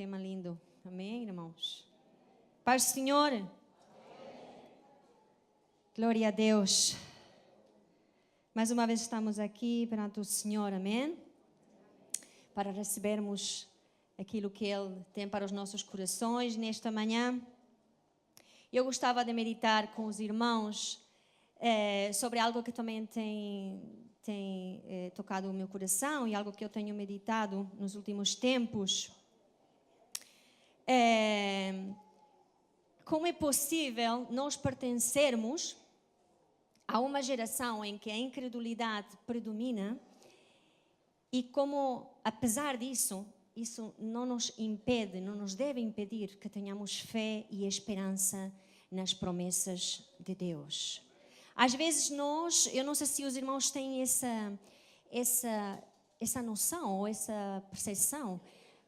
tema lindo. Amém, irmãos? Paz do Senhor. Amém. Glória a Deus. Mais uma vez estamos aqui perante o Senhor, amém? Para recebermos aquilo que Ele tem para os nossos corações nesta manhã. Eu gostava de meditar com os irmãos sobre algo que também tem tocado o meu coração e algo que eu tenho meditado nos últimos tempos. Como é possível nós pertencermos a uma geração em que a incredulidade predomina e como, apesar disso, isso não nos impede, não nos deve impedir que tenhamos fé e esperança nas promessas de Deus. Às vezes eu não sei se os irmãos têm essa noção ou essa percepção,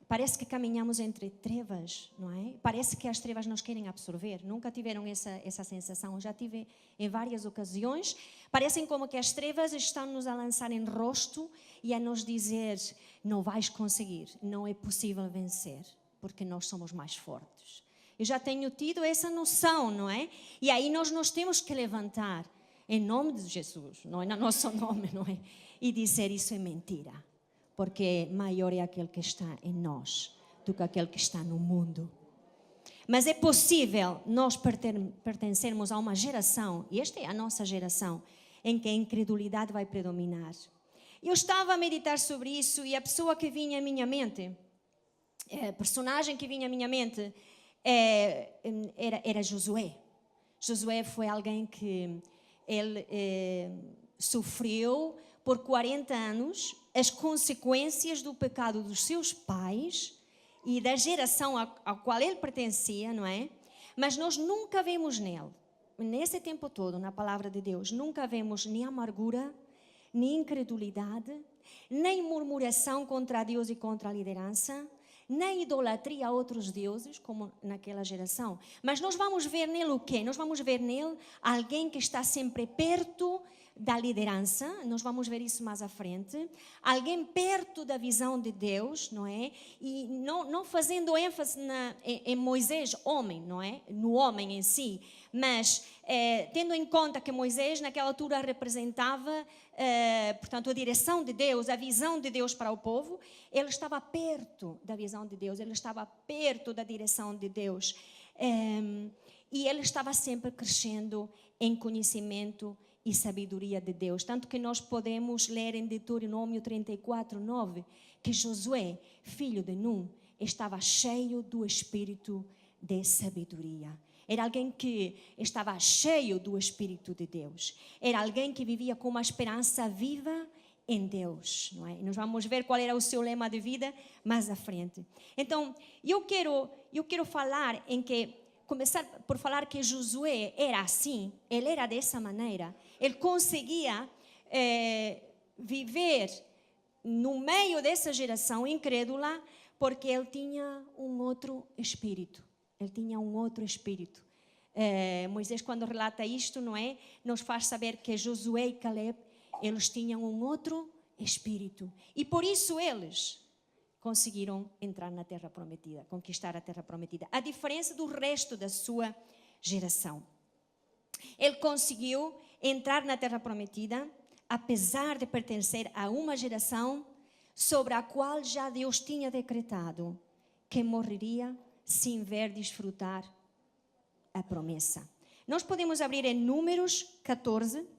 parece que caminhamos entre trevas, não é? Parece que as trevas nos querem absorver. Nunca tiveram essa sensação? Eu já tive em várias ocasiões. Parecem como que as trevas estão-nos a lançar em rosto e a nos dizer: não vais conseguir, não é possível vencer, porque nós somos mais fortes. Eu já tenho tido essa noção, não é? E aí nós nos temos que levantar em nome de Jesus, não é? No nosso nome, não é? E dizer: isso é mentira. Porque maior é aquele que está em nós do que aquele que está no mundo. Mas é possível nós pertencermos a uma geração, e esta é a nossa geração, em que a incredulidade vai predominar. Eu estava a meditar sobre isso e a pessoa que vinha à minha mente, a personagem que vinha à minha mente era Josué. Josué foi alguém que ele sofreu por 40 anos as consequências do pecado dos seus pais e da geração à qual ele pertencia, não é? Mas nós nunca vemos nele, nesse tempo todo, na palavra de Deus, nunca vemos nem amargura, nem incredulidade, nem murmuração contra Deus e contra a liderança, nem idolatria a outros deuses, como naquela geração. Mas nós vamos ver nele o quê? Nós vamos ver nele alguém que está sempre perto da liderança, nós vamos ver isso mais à frente, alguém perto da visão de Deus, não é? E não fazendo ênfase em Moisés, homem, não é? No homem em si, mas tendo em conta que Moisés naquela altura representava, portanto, a direção de Deus, a visão de Deus para o povo, ele estava perto da visão de Deus, ele estava perto da direção de Deus, e ele estava sempre crescendo em conhecimento e sabedoria de Deus. Tanto que nós podemos ler em Deuteronômio 34:9 que Josué, filho de Num, estava cheio do espírito de sabedoria. Era alguém que estava cheio do Espírito de Deus. Era alguém que vivia com uma esperança viva em Deus, não é? E nós vamos ver qual era o seu lema de vida mais à frente. Então, eu quero falar começar por falar que Josué era assim, ele era dessa maneira. Ele conseguia viver no meio dessa geração incrédula porque ele tinha um outro espírito. Ele tinha um outro espírito. Moisés, quando relata isto, não é? Nos faz saber que Josué e Caleb, eles tinham um outro espírito. E por isso eles conseguiram entrar na Terra Prometida, conquistar a Terra Prometida. A diferença do resto da sua geração. Ele conseguiu entrar na Terra Prometida, apesar de pertencer a uma geração sobre a qual já Deus tinha decretado que morreria sem ver desfrutar a promessa. Nós podemos abrir em Números 14.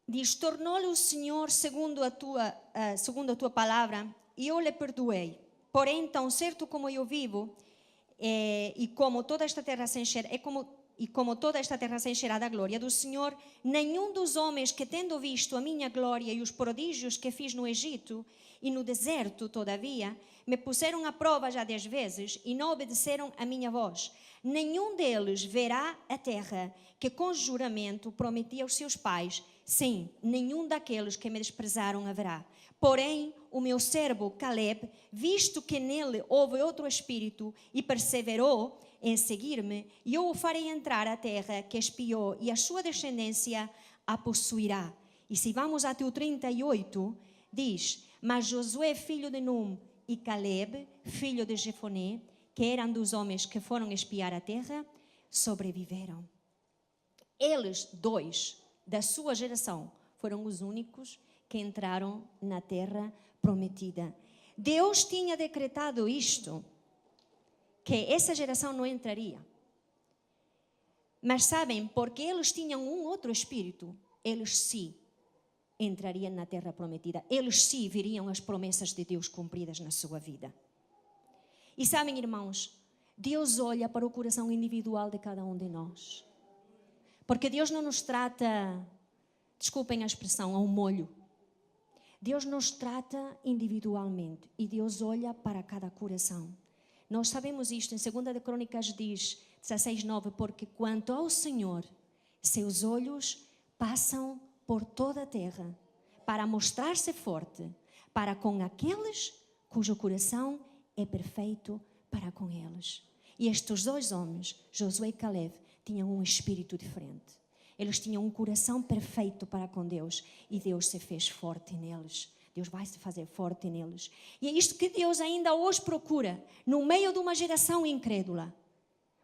Diz: tornou-lhe o Senhor segundo a tua palavra, e eu lhe perdoei. Porém, tão certo como eu vivo, e como toda esta terra se encher, é como e como toda esta terra se encherá da glória do Senhor, nenhum dos homens que, tendo visto a minha glória e os prodígios que fiz no Egito e no deserto, todavia, me puseram à prova já 10 vezes e não obedeceram a minha voz, nenhum deles verá a terra que com juramento prometi aos seus pais. Sim, nenhum daqueles que me desprezaram haverá. Porém, o meu servo Caleb, visto que nele houve outro espírito e perseverou em seguir-me, e eu o farei entrar à terra que espiou, e a sua descendência a possuirá. E se vamos até o 38, diz: mas Josué, filho de Num, e Caleb, filho de Jefoné, que eram dos homens que foram espiar a terra, sobreviveram. Eles dois, da sua geração, foram os únicos que entraram na terra prometida. Deus tinha decretado isto, que essa geração não entraria. Mas sabem, porque eles tinham um outro espírito, eles sim entrariam na terra prometida. Eles sim viriam as promessas de Deus cumpridas na sua vida. E sabem, irmãos, Deus olha para o coração individual de cada um de nós. Porque Deus não nos trata, desculpem a expressão, ao molho. Deus nos trata individualmente e Deus olha para cada coração. Nós sabemos isto, em 2 de Crônicas diz, 16:9, porque quanto ao Senhor, seus olhos passam por toda a terra, para mostrar-se forte, para com aqueles cujo coração é perfeito para com eles. E estes dois homens, Josué e Caleb, tinham um espírito diferente. Eles tinham um coração perfeito para com Deus e Deus se fez forte neles. Deus vai se fazer forte neles. E é isto que Deus ainda hoje procura, no meio de uma geração incrédula.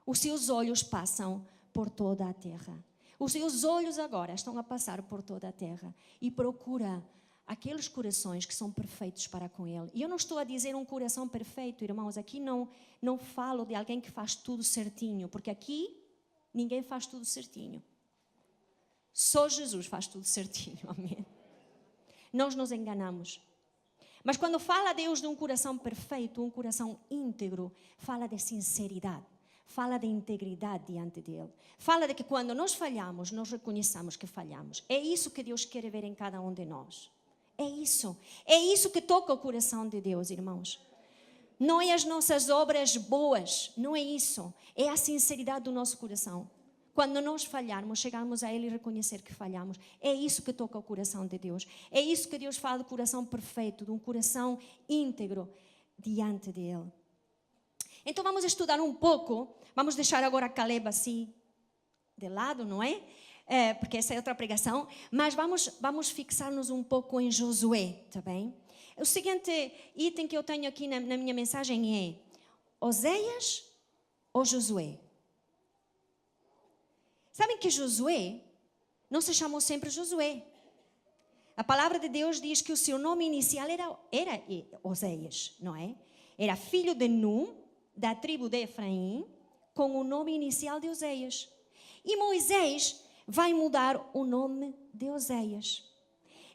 Os seus olhos passam por toda a terra. Os seus olhos agora estão a passar por toda a terra e procura aqueles corações que são perfeitos para com Ele. E eu não estou a dizer um coração perfeito, irmãos. Aqui não falo de alguém que faz tudo certinho, porque aqui ninguém faz tudo certinho. Só Jesus faz tudo certinho, amém? Nós nos enganamos. Mas quando fala Deus de um coração perfeito, um coração íntegro, fala de sinceridade, fala de integridade diante dele. Fala de que quando nós falhamos, nós reconheçamos que falhamos. É isso que Deus quer ver em cada um de nós. É isso que toca o coração de Deus, irmãos. Não é as nossas obras boas, não é isso. É a sinceridade do nosso coração. Quando nós falharmos, chegarmos a Ele e reconhecer que falhamos. É isso que toca o coração de Deus. É isso que Deus fala do coração perfeito, de um coração íntegro diante dEle. Então vamos estudar um pouco. Vamos deixar agora Caleb assim de lado, não é? Porque essa é outra pregação. Mas vamos fixar-nos um pouco em Josué, tá bem? O seguinte item que eu tenho aqui na minha mensagem é: Oséias ou Josué? Sabem que Josué não se chamou sempre Josué. A palavra de Deus diz que o seu nome inicial era Oséias, não é? Era filho de Num, da tribo de Efraim, com o nome inicial de Oséias. E Moisés vai mudar o nome de Oséias.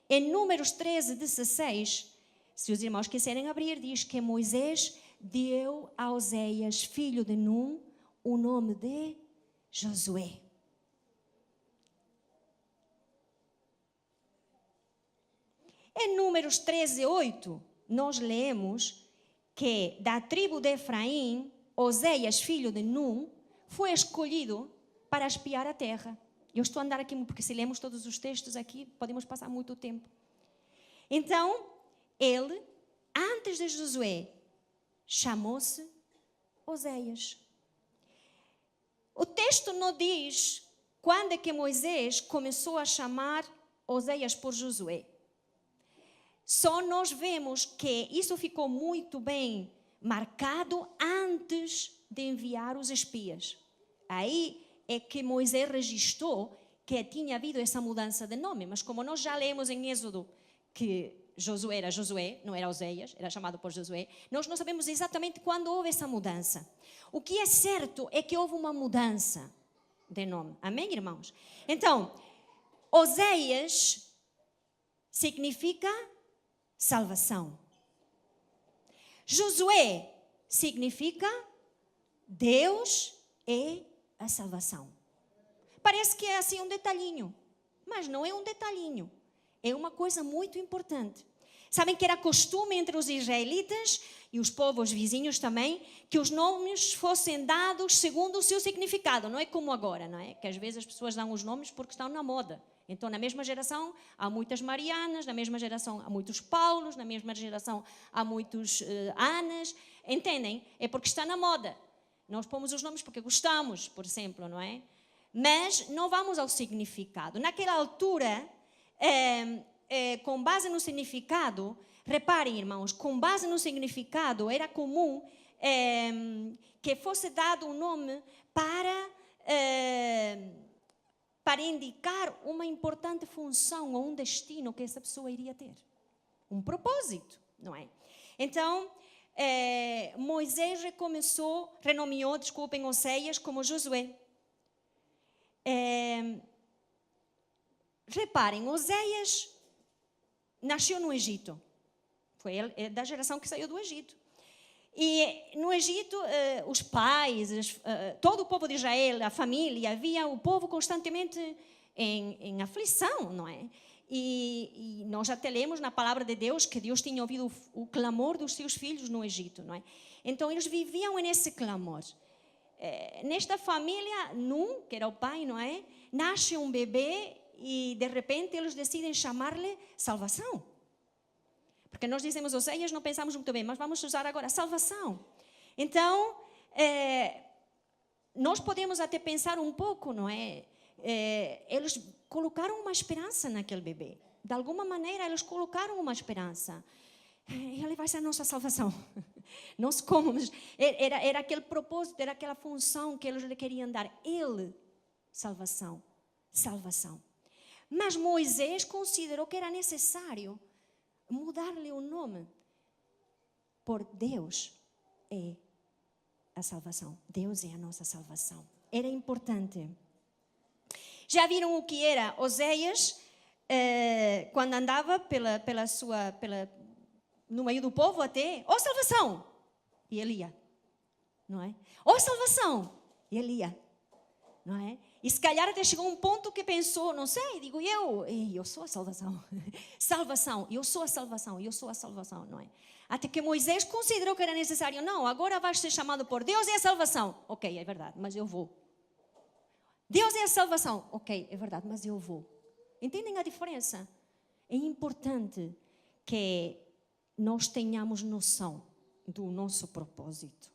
Em Números 13:16, se os irmãos quiserem abrir, diz que Moisés deu a Oséias, filho de Num, o nome de Josué. Em Números 13:8, nós lemos que da tribo de Efraim, Oséias, filho de Num, foi escolhido para espiar a terra. Eu estou a andar aqui, porque se lemos todos os textos aqui, podemos passar muito tempo. Então, ele, antes de Josué, chamou-se Oséias. O texto não diz quando é que Moisés começou a chamar Oséias por Josué. Só nós vemos que isso ficou muito bem marcado antes de enviar os espias. Aí é que Moisés registrou que tinha havido essa mudança de nome. Mas como nós já lemos em Êxodo que Josué era Josué, não era Oséias, era chamado por Josué, nós não sabemos exatamente quando houve essa mudança. O que é certo é que houve uma mudança de nome. Amém, irmãos? Então, Oséias significa salvação. Josué significa Deus é a salvação. Parece que é assim um detalhinho, mas não é um detalhinho, é uma coisa muito importante. Sabem que era costume entre os israelitas e os povos vizinhos também, que os nomes fossem dados segundo o seu significado. Não é como agora, não é? Que às vezes as pessoas dão os nomes porque estão na moda. Então, na mesma geração, há muitas Marianas, na mesma geração, há muitos Paulos, na mesma geração, há muitos Anas. Entendem? É porque está na moda. Nós pomos os nomes porque gostamos, por exemplo, não é? Mas não vamos ao significado. Naquela altura, com base no significado, reparem, irmãos, com base no significado, era comum que fosse dado um nome para indicar uma importante função ou um destino que essa pessoa iria ter. Um propósito, não é? Então, Moisés renomeou, Oséias como Josué. Reparem, Oséias nasceu no Egito. Foi ele, da geração que saiu do Egito. E no Egito, os pais, todo o povo de Israel, a família, havia o povo constantemente em aflição, não é? E nós até lemos na palavra de Deus que Deus tinha ouvido o clamor dos seus filhos no Egito, não é? Então, eles viviam nesse clamor. Nesta família, Nun, que era o pai, não é? Nasce um bebê e, de repente, eles decidem chamar-lhe salvação. Porque nós dizemos Oséias, não pensamos muito bem, mas vamos usar agora salvação. Então, nós podemos até pensar um pouco, não é? Eles colocaram uma esperança naquele bebê. De alguma maneira, eles colocaram uma esperança. Ele vai ser a nossa salvação. Nós como? Era aquele propósito, era aquela função que eles lhe queriam dar. Ele, salvação. Mas Moisés considerou que era necessário mudar-lhe o nome. Por Deus é a salvação. Deus é a nossa salvação. Era importante. Já viram o que era Oséias quando andava no meio do povo até? Oh, salvação! E ele ia. Não é? Oh, salvação! E ele ia. Não é? E se calhar até chegou um ponto que pensou, não sei, digo eu sou a salvação. Salvação, eu sou a salvação, não é? Até que Moisés considerou que era necessário, não, agora vais ser chamado por Deus é a salvação. Ok, é verdade, mas eu vou. Deus é a salvação. Ok, é verdade, mas eu vou. Entendem a diferença? É importante que nós tenhamos noção do nosso propósito.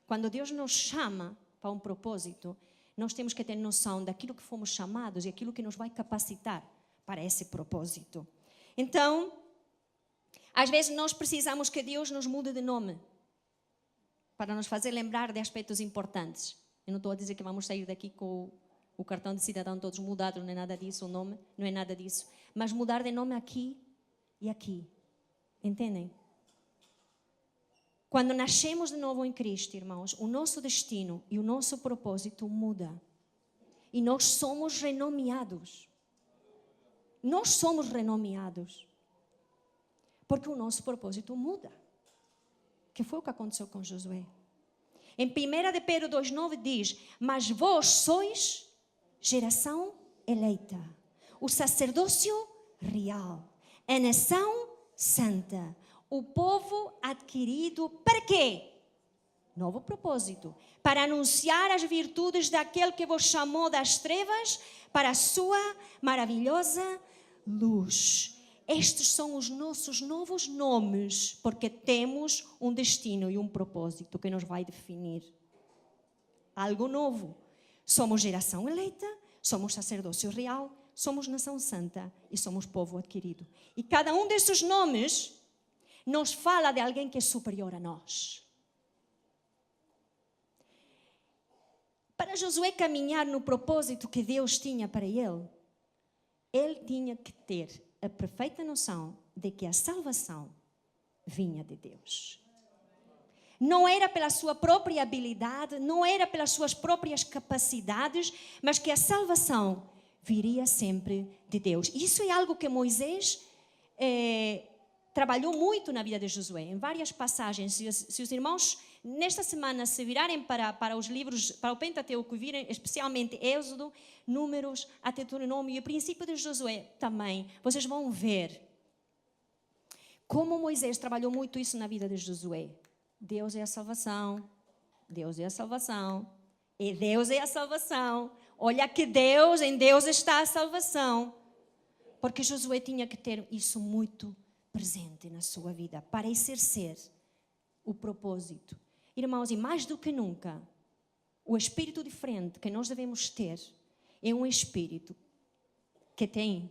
Quando Deus nos chama para um propósito, nós temos que ter noção daquilo que fomos chamados e aquilo que nos vai capacitar para esse propósito. Então, às vezes nós precisamos que Deus nos mude de nome para nos fazer lembrar de aspectos importantes. Eu não estou a dizer que vamos sair daqui com o cartão de cidadão todos mudados, não é nada disso, o nome não é nada disso. Mas mudar de nome aqui e aqui. Entendem? Quando nascemos de novo em Cristo, irmãos, o nosso destino e o nosso propósito muda. E nós somos renomeados. Nós somos renomeados. Porque o nosso propósito muda. Que foi o que aconteceu com Josué. Em 1 de Pedro 2,9 diz: mas vós sois geração eleita, o sacerdócio real, a nação santa, o povo adquirido. Para quê? Novo propósito. Para anunciar as virtudes daquele que vos chamou das trevas para a sua maravilhosa luz. Estes são os nossos novos nomes, porque temos um destino e um propósito que nos vai definir. Algo novo. Somos geração eleita, somos sacerdócio real, somos nação santa e somos povo adquirido. E cada um desses nomes nos fala de alguém que é superior a nós. Para Josué caminhar no propósito que Deus tinha para ele tinha que ter a perfeita noção de que a salvação vinha de Deus. Não era pela sua própria habilidade, não era pelas suas próprias capacidades, mas que a salvação viria sempre de Deus. Isso é algo que Moisés trabalhou muito na vida de Josué. Em várias passagens, se os irmãos nesta semana, se virarem para os livros, para o Pentateuco, virem especialmente Êxodo, Números, até Deuteronômio e o princípio de Josué também, vocês vão ver como Moisés trabalhou muito isso na vida de Josué. Deus é a salvação, Deus é a salvação, e Deus é a salvação. Olha que em Deus está a salvação. Porque Josué tinha que ter isso muito presente na sua vida para exercer o propósito. Irmãos, e mais do que nunca, o espírito diferente que nós devemos ter é um espírito que tem,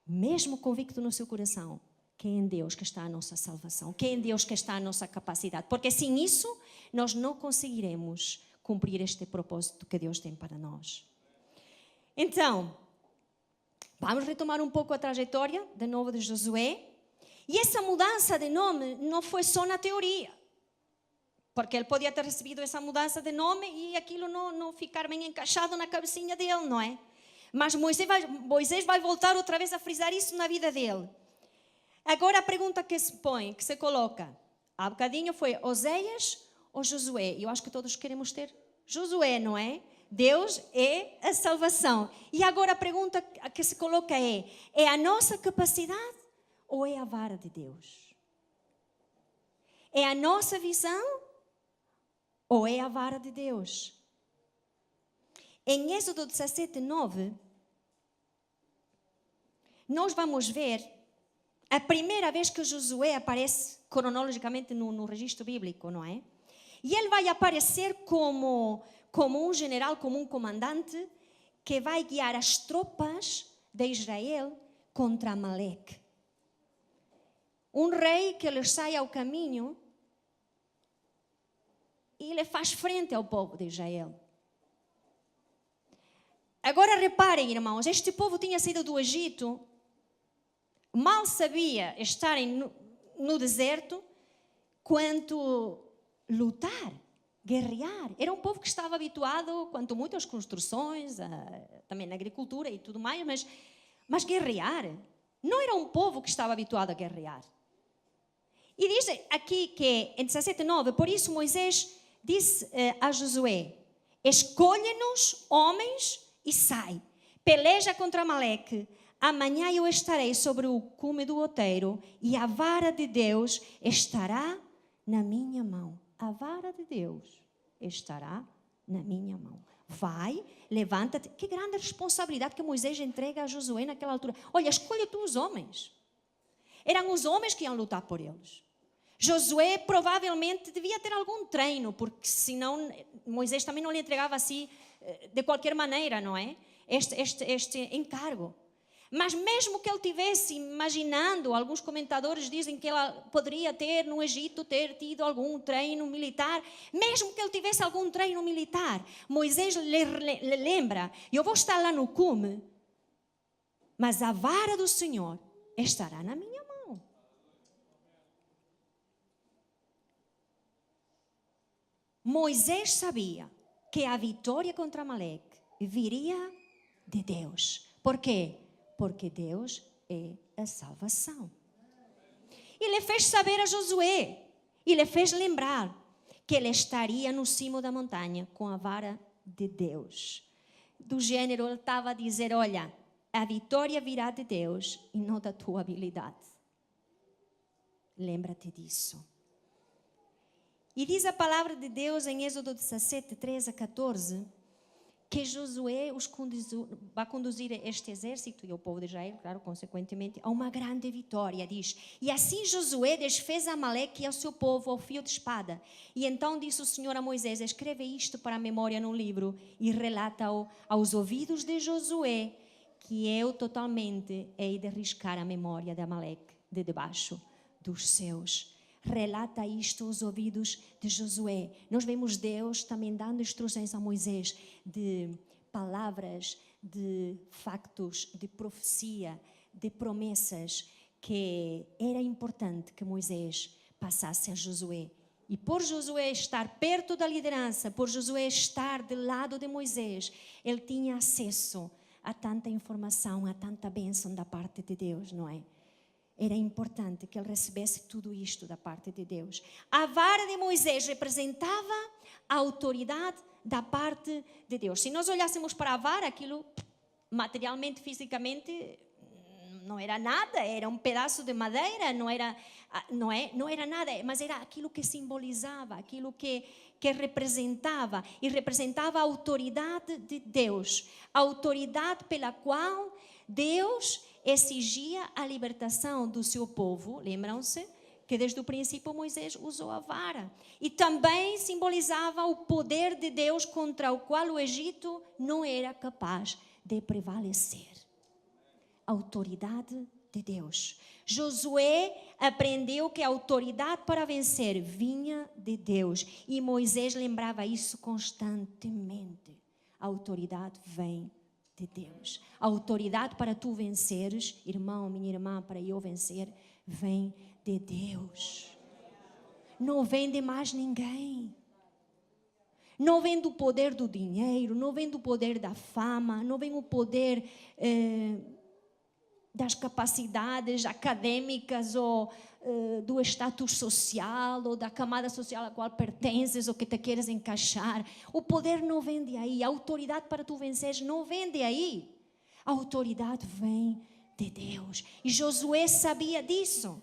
mesmo convicto no seu coração, que é em Deus que está a nossa salvação, que é em Deus que está a nossa capacidade. Porque sem isso, nós não conseguiremos cumprir este propósito que Deus tem para nós. Então, vamos retomar um pouco a trajetória de novo de Josué. E essa mudança de nome não foi só na teoria. Porque ele podia ter recebido essa mudança de nome e aquilo não ficar bem encaixado na cabecinha dele, não é? Mas Moisés vai voltar outra vez a frisar isso na vida dele. Agora a pergunta que se coloca, há bocadinho foi Oséias ou Josué? Eu acho que todos queremos ter Josué, não é? Deus é a salvação. E agora a pergunta que se coloca é a nossa capacidade ou é a vara de Deus? É a nossa visão ou é a vara de Deus? Em Êxodo 17:9, nós vamos ver a primeira vez que Josué aparece cronologicamente no registro bíblico, não é? E ele vai aparecer como um general, como um comandante que vai guiar as tropas de Israel contra Amaleque. Um rei que lhes sai ao caminho e ele faz frente ao povo de Israel. Agora reparem, irmãos, este povo tinha saído do Egito, mal sabia estarem no deserto, quanto lutar, guerrear. Era um povo que estava habituado, quanto muito, às construções, também na agricultura e tudo mais, mas guerrear. Não era um povo que estava habituado a guerrear. E diz aqui que, em 17:9, por isso Moisés disse a Josué: escolhe-nos homens e sai, peleja contra Amaleque. Amanhã eu estarei sobre o cume do outeiro e a vara de Deus estará na minha mão. A vara de Deus estará na minha mão. Vai, levanta-te. Que grande responsabilidade que Moisés entrega a Josué naquela altura. Olha, escolhe tu os homens. Eram os homens que iam lutar por eles. Josué provavelmente devia ter algum treino, porque senão Moisés também não lhe entregava assim de qualquer maneira, não é? Este encargo. Mas mesmo que ele tivesse, imaginando, alguns comentadores dizem que ela poderia ter no Egito ter tido algum treino militar, mesmo que ele tivesse algum treino militar, Moisés lhe lembra: eu vou estar lá no cume, mas a vara do Senhor estará na minha mão. Moisés sabia que a vitória contra Amaleque viria de Deus. Por quê? Porque Deus é a salvação. E lhe fez saber a Josué, e lhe fez lembrar que ele estaria no cimo da montanha com a vara de Deus. Do gênero, ele estava a dizer: olha, a vitória virá de Deus e não da tua habilidade. Lembra-te disso. E diz a palavra de Deus em Êxodo 17, 13 a 14, que Josué vai conduzir este exército e o povo de Israel, claro, consequentemente, a uma grande vitória, diz. E assim Josué desfez Amaleque e ao seu povo ao fio de espada. E então disse o Senhor a Moisés: escreve isto para a memória num livro e relata-o aos ouvidos de Josué, que eu totalmente hei de riscar a memória de Amaleque de debaixo dos seus. Relata isto aos ouvidos de Josué. Nós vemos Deus também dando instruções a Moisés de palavras, de factos, de profecia, de promessas que era importante que Moisés passasse a Josué. E por Josué estar perto da liderança, por Josué estar do lado de Moisés, ele tinha acesso a tanta informação, a tanta bênção da parte de Deus, não é? era importante que ele recebesse tudo isto da parte de Deus. A vara de Moisés representava a autoridade da parte de Deus. Se nós olhássemos para a vara, aquilo materialmente, fisicamente, não era nada, era um pedaço de madeira, não era nada, mas era aquilo que simbolizava, aquilo que representava, e representava a autoridade de Deus, a autoridade pela qual Deus exigia a libertação do seu povo. Lembram-se que desde o princípio Moisés usou a vara, e também simbolizava o poder de Deus contra o qual o Egito não era capaz de prevalecer. A autoridade de Deus. Josué aprendeu que a autoridade para vencer vinha de Deus, e Moisés lembrava isso constantemente. A autoridade vem de Deus. A autoridade para tu venceres, irmão, minha irmã, para eu vencer, vem de Deus. Não vem de mais ninguém. Não vem do poder do dinheiro, não vem do poder da fama, não vem o poder das capacidades acadêmicas ou do status social ou da camada social a qual pertences ou que te queres encaixar. O poder não vem de aí. A autoridade para tu venceres não vem de aí. A autoridade vem de Deus. E Josué sabia disso.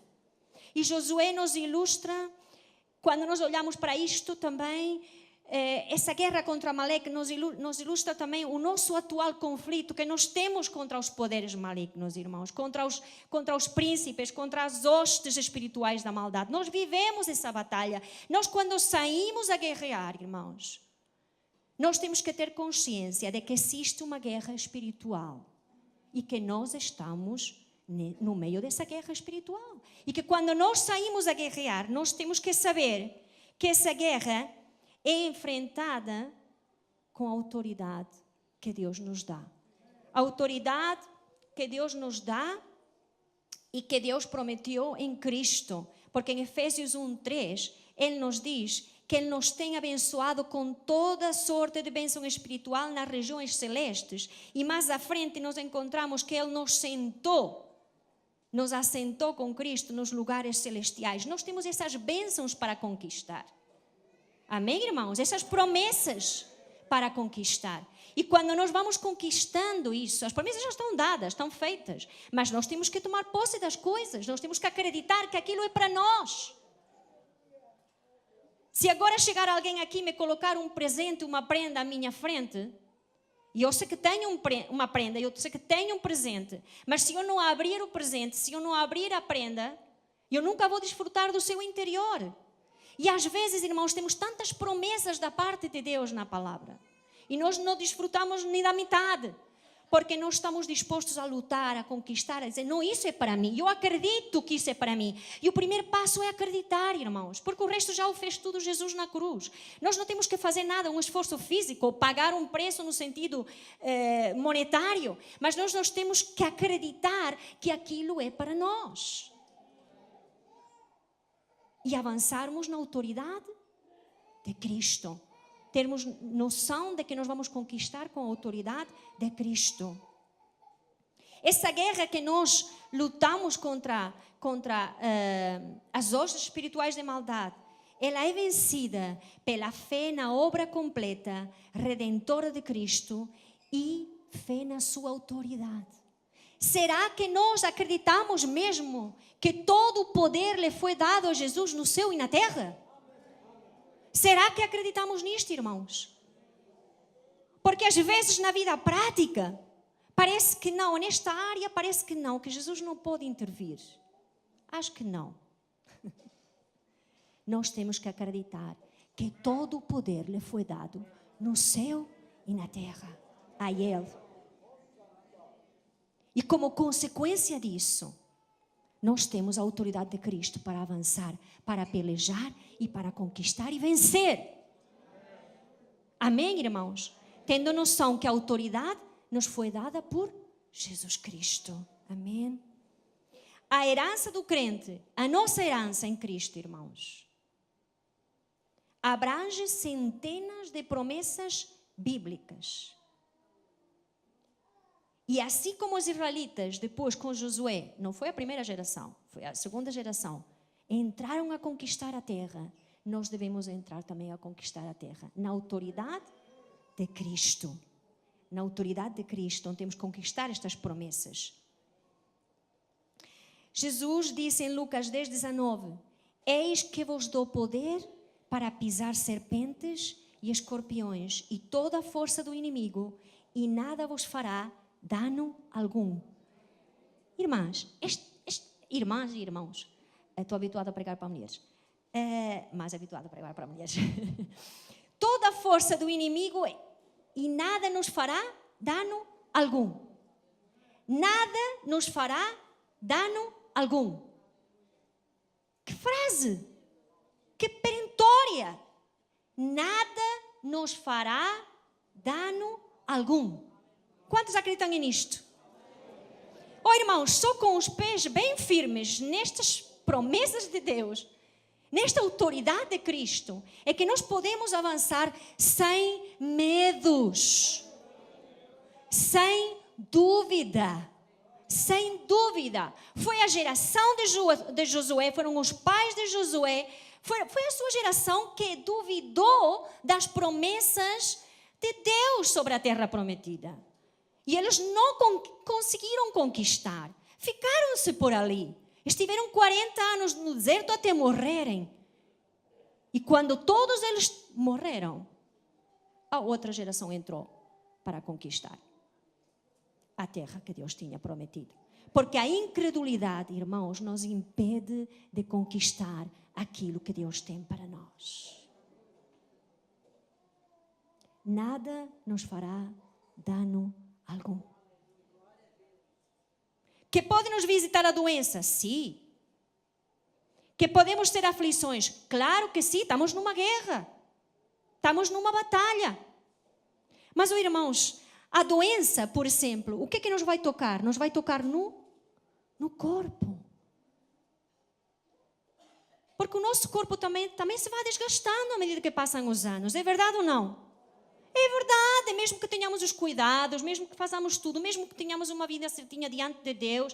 E Josué nos ilustra, quando nós olhamos para isto também, essa guerra contra Amaleque nos ilustra também o nosso atual conflito que nós temos contra os poderes malignos, irmãos, contra os príncipes, contra as hostes espirituais da maldade. Nós vivemos essa batalha. Nós, quando saímos a guerrear, irmãos, nós temos que ter consciência de que existe uma guerra espiritual e que nós estamos no meio dessa guerra espiritual. E que quando nós saímos a guerrear, nós temos que saber que essa guerra é enfrentada com a autoridade que Deus nos dá. A autoridade que Deus nos dá e que Deus prometeu em Cristo. Porque em Efésios 1:3, Ele nos diz que Ele nos tem abençoado com toda sorte de bênção espiritual nas regiões celestes. E mais à frente nós encontramos que Ele nos assentou com Cristo nos lugares celestiais. Nós temos essas bênçãos para conquistar. Amém, irmãos? Essas promessas para conquistar. E quando nós vamos conquistando isso, as promessas já estão dadas, estão feitas. Mas nós temos que tomar posse das coisas. Nós temos que acreditar que aquilo é para nós. Se agora chegar alguém aqui e me colocar um presente, uma prenda à minha frente, e eu sei que tenho uma prenda, eu sei que tenho um presente, mas se eu não abrir o presente, se eu não abrir a prenda, eu nunca vou desfrutar do seu interior. E às vezes, irmãos, temos tantas promessas da parte de Deus na palavra. E nós não desfrutamos nem da metade. Porque nós estamos dispostos a lutar, a conquistar, a dizer, não, isso é para mim. Eu acredito que isso é para mim. E o primeiro passo é acreditar, irmãos. Porque o resto já o fez tudo Jesus na cruz. Nós não temos que fazer nada, um esforço físico, ou pagar um preço no sentido monetário. Mas nós temos que acreditar que aquilo é para nós. E avançarmos na autoridade de Cristo. Termos noção de que nós vamos conquistar com a autoridade de Cristo. Essa guerra que nós lutamos contra as hostes espirituais de maldade, ela é vencida pela fé na obra completa, redentora de Cristo e fé na sua autoridade. Será que nós acreditamos mesmo que todo o poder lhe foi dado a Jesus no céu e na terra? Será que acreditamos nisto, irmãos? Porque às vezes na vida prática, parece que não, nesta área parece que não, que Jesus não pode intervir. Acho que não. Nós temos que acreditar que todo o poder lhe foi dado no céu e na terra, a Ele. E como consequência disso, nós temos a autoridade de Cristo para avançar, para pelejar e para conquistar e vencer. Amém, irmãos? Tendo noção que a autoridade nos foi dada por Jesus Cristo. Amém? A herança do crente, a nossa herança em Cristo, irmãos, abrange centenas de promessas bíblicas. E assim como os israelitas, depois com Josué, não foi a primeira geração, foi a segunda geração, entraram a conquistar a terra, nós devemos entrar também a conquistar a terra, na autoridade de Cristo. Na autoridade de Cristo, onde temos que conquistar estas promessas. Jesus disse em Lucas 10:19: eis que vos dou poder para pisar serpentes e escorpiões e toda a força do inimigo, e nada vos fará dano algum. Irmãs, irmãs e irmãos, estou habituada a pregar para mulheres, mais habituada a pregar para mulheres. Toda a força do inimigo e nada nos fará dano algum. Nada nos fará dano algum. Que frase! Que perentória! Nada nos fará dano algum. Quantos acreditam nisto? Oh, irmãos, só com os pés bem firmes nestas promessas de Deus, nesta autoridade de Cristo, é que nós podemos avançar sem medos, sem dúvida. Sem dúvida. Foi a geração de Josué, foram os pais de Josué, foi a sua geração que duvidou das promessas de Deus sobre a terra prometida. E eles não conseguiram conquistar. Ficaram-se por ali. Estiveram 40 anos no deserto até morrerem. E quando todos eles morreram, a outra geração entrou para conquistar a terra que Deus tinha prometido. Porque a incredulidade, irmãos, nos impede de conquistar aquilo que Deus tem para nós. Nada nos fará dano algum. Que pode nos visitar a doença? Sim. Que podemos ter aflições? Claro que sim, estamos numa guerra. Estamos numa batalha. Mas, irmãos, a doença, por exemplo, o que é que nos vai tocar? Nos vai tocar no corpo. Porque o nosso corpo também se vai desgastando à medida que passam os anos. É verdade ou não? É verdade, mesmo que tenhamos os cuidados, mesmo que façamos tudo, mesmo que tenhamos uma vida certinha diante de Deus,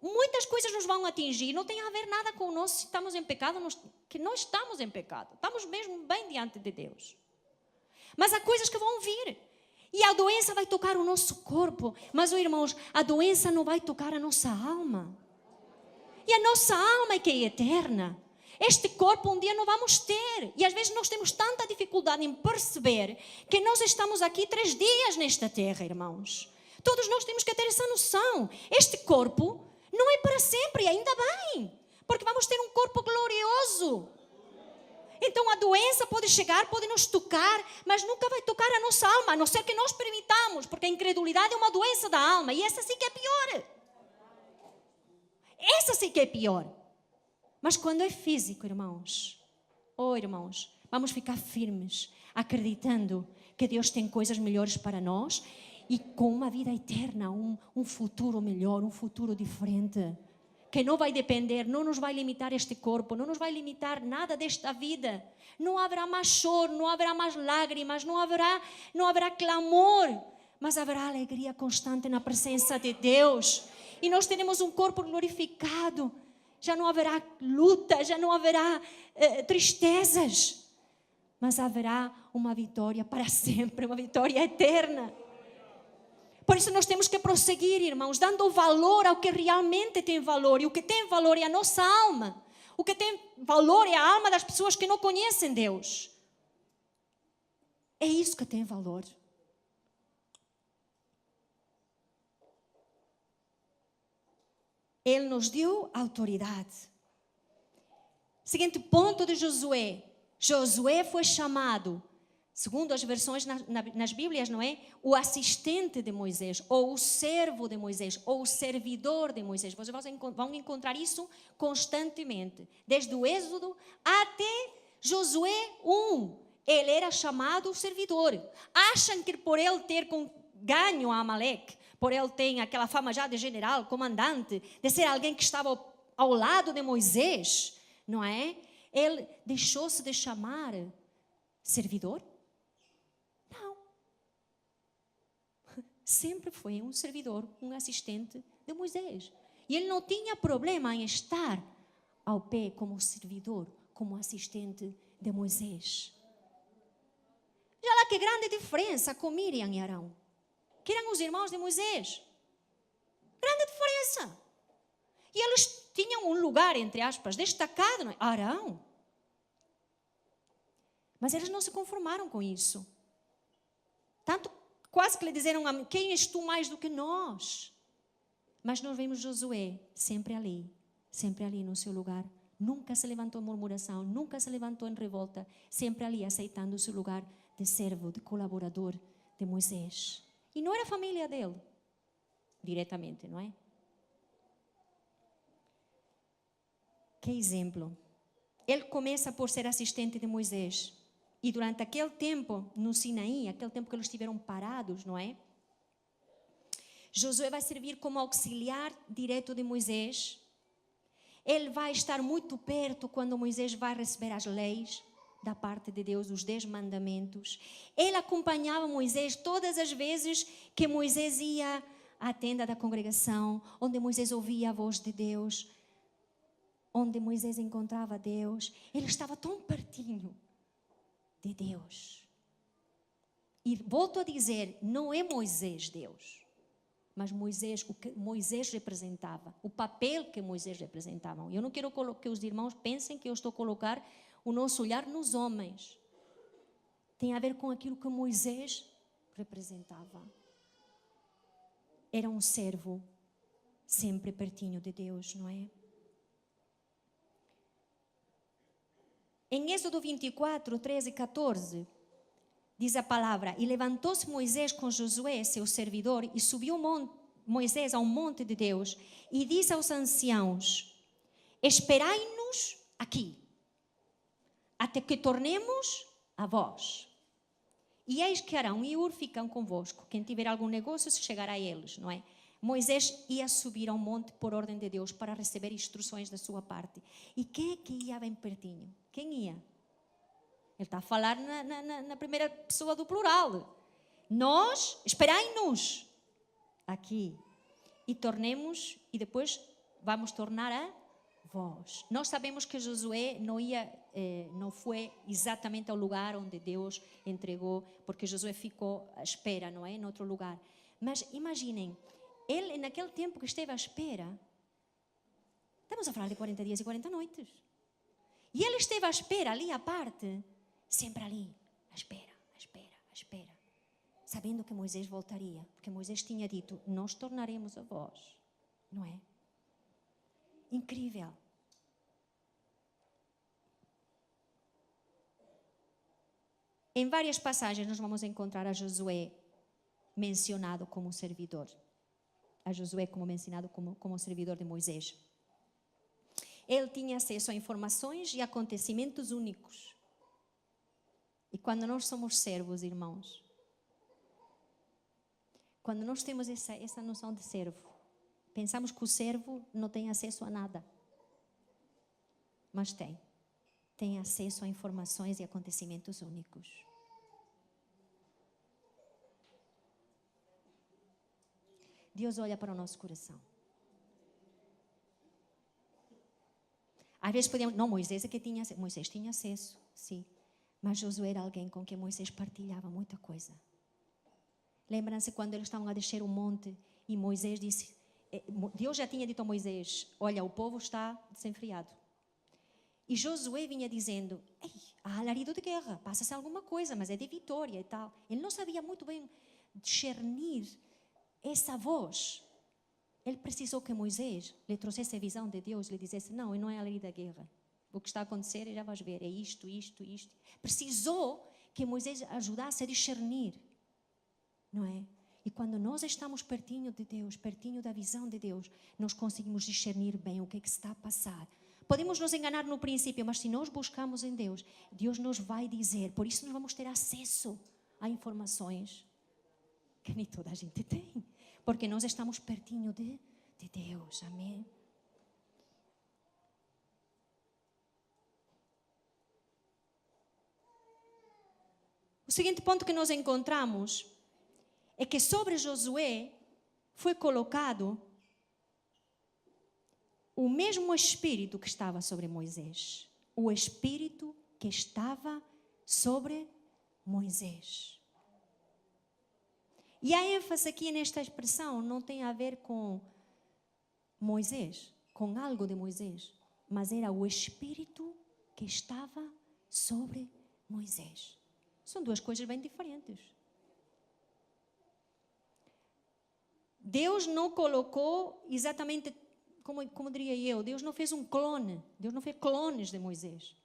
muitas coisas nos vão atingir. Não tem a ver nada com nós se estamos em pecado, que não estamos em pecado. Estamos mesmo bem diante de Deus. Mas há coisas que vão vir. E a doença vai tocar o nosso corpo. Mas, irmãos, a doença não vai tocar a nossa alma. E a nossa alma é que é eterna. Este corpo um dia não vamos ter. E às vezes nós temos tanta dificuldade em perceber que nós estamos aqui 3 dias nesta terra, irmãos. Todos nós temos que ter essa noção. Este corpo não é para sempre, e ainda bem. Porque vamos ter um corpo glorioso. Então a doença pode chegar, pode nos tocar, mas nunca vai tocar a nossa alma, a não ser que nós permitamos, porque a incredulidade é uma doença da alma, e essa sim que é pior. Essa sim que é pior. Mas quando é físico, irmãos, vamos ficar firmes, acreditando que Deus tem coisas melhores para nós e com uma vida eterna, um futuro melhor, um futuro diferente. Que não vai depender, não nos vai limitar este corpo, não nos vai limitar nada desta vida. Não haverá mais choro, não haverá mais lágrimas, não haverá clamor, mas haverá alegria constante na presença de Deus. E nós teremos um corpo glorificado. Já não haverá luta, já não haverá tristezas, mas haverá uma vitória para sempre, uma vitória eterna. Por isso nós temos que prosseguir, irmãos, dando valor ao que realmente tem valor. E o que tem valor é a nossa alma. O que tem valor é a alma das pessoas que não conhecem Deus. É isso que tem valor. Ele nos deu autoridade. Seguinte ponto de Josué. Josué foi chamado, segundo as versões nas Bíblias, não é? O assistente de Moisés, ou o servo de Moisés, ou o servidor de Moisés. Vocês vão encontrar isso constantemente. Desde o Êxodo até Josué 1. Ele era chamado servidor. Acham que por ele ter ganho a Amaleque, por ele ter aquela fama já de general, comandante, de ser alguém que estava ao lado de Moisés, não é? Ele deixou-se de chamar servidor? Não. sempre foi um servidor, um assistente de Moisés. E ele não tinha problema em estar ao pé como servidor, como assistente de Moisés. Já lá que grande diferença com Miriam e Arão, que eram os irmãos de Moisés. Grande diferença. E eles tinham um lugar, entre aspas, destacado, não é? Arão. Mas eles não se conformaram com isso. Tanto quase que lhe disseram a mim, quem és tu mais do que nós? Mas nós vemos Josué sempre ali no seu lugar. Nunca se levantou em murmuração, nunca se levantou em revolta, sempre ali aceitando o seu lugar de servo, de colaborador de Moisés. E não era a família dele, diretamente, não é? Que exemplo. Ele começa por ser assistente de Moisés. E durante aquele tempo, no Sinaí, aquele tempo que eles estiveram parados, não é? Josué vai servir como auxiliar direto de Moisés. Ele vai estar muito perto quando Moisés vai receber as leis da parte de Deus, os 10 mandamentos. Ele acompanhava Moisés todas as vezes que Moisés ia à tenda da congregação, onde Moisés ouvia a voz de Deus, onde Moisés encontrava Deus. Ele estava tão pertinho de Deus. E volto a dizer, não é Moisés Deus, mas Moisés, o que Moisés representava, o papel que Moisés representava. Eu não quero que os irmãos pensem que eu estou a colocar o nosso olhar nos homens. Tem a ver com aquilo que Moisés representava. Era um servo sempre pertinho de Deus, não é? Em Êxodo 24, 13 e 14, diz a palavra: e levantou-se Moisés com Josué, seu servidor, e subiu Moisés ao monte de Deus, e disse aos anciãos: esperai-nos aqui, até que tornemos a vós. E eis que Arão e Ur ficam convosco. Quem tiver algum negócio se chegará a eles, não é? Moisés ia subir ao monte por ordem de Deus para receber instruções da sua parte. E quem é que ia bem pertinho? Quem ia? Ele está a falar na primeira pessoa do plural. Nós, esperai-nos aqui e tornemos, e depois vamos tornar a vós. Nós sabemos que Josué não foi exatamente ao lugar onde Deus entregou, porque Josué ficou à espera, não é? Em outro lugar. Mas imaginem, ele naquele tempo que esteve à espera, estamos a falar de 40 dias e 40 noites. E ele esteve à espera ali à parte, sempre ali, à espera, sabendo que Moisés voltaria, porque Moisés tinha dito: nós tornaremos a vós, não é? Incrível. Em várias passagens nós vamos encontrar a Josué mencionado como servidor. A Josué como mencionado como servidor de Moisés. Ele tinha acesso a informações e acontecimentos únicos. E quando nós somos servos, irmãos, quando nós temos essa noção de servo, pensamos que o servo não tem acesso a nada. Mas tem. Tem acesso a informações e acontecimentos únicos. Deus olha para o nosso coração. Às vezes podemos... Não, Moisés é que tinha acesso. Moisés tinha acesso, sim. Mas Josué era alguém com quem Moisés partilhava muita coisa. Lembram-se quando eles estavam a descer o monte e Moisés disse... Deus já tinha dito a Moisés: olha, o povo está desenfreado. E Josué vinha dizendo: ei, há alarido de guerra, passa-se alguma coisa, mas é de vitória e tal. Ele não sabia muito bem discernir essa voz. Ele precisou que Moisés lhe trouxesse a visão de Deus, lhe dissesse: não é alarido da guerra. O que está a acontecer, já vais ver, é isto. Precisou que Moisés ajudasse a discernir, não é? E quando nós estamos pertinho de Deus, pertinho da visão de Deus, nós conseguimos discernir bem o que é que se está a passar. Podemos nos enganar no princípio, mas se nós buscamos em Deus, Deus nos vai dizer. Por isso nós vamos ter acesso a informações que nem toda a gente tem. Porque nós estamos pertinho de Deus. Amém? O seguinte ponto que nós encontramos é que sobre Josué foi colocado o mesmo Espírito que estava sobre Moisés. O Espírito que estava sobre Moisés. E a ênfase aqui nesta expressão não tem a ver com Moisés, com algo de Moisés, mas era o Espírito que estava sobre Moisés. São duas coisas bem diferentes. Deus não colocou exatamente, como diria eu, Deus não fez um clone, Deus não fez clones de Moisés.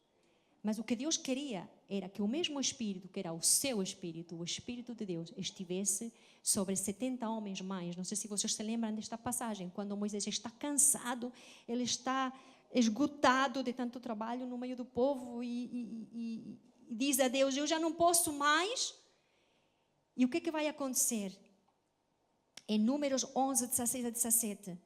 Mas o que Deus queria era que o mesmo Espírito, que era o seu Espírito, o Espírito de Deus, estivesse sobre 70 homens mais. Não sei se vocês se lembram desta passagem, quando Moisés está cansado, ele está esgotado de tanto trabalho no meio do povo e diz a Deus, eu já não posso mais. E o que vai acontecer? Em Números 11, 16 a 17.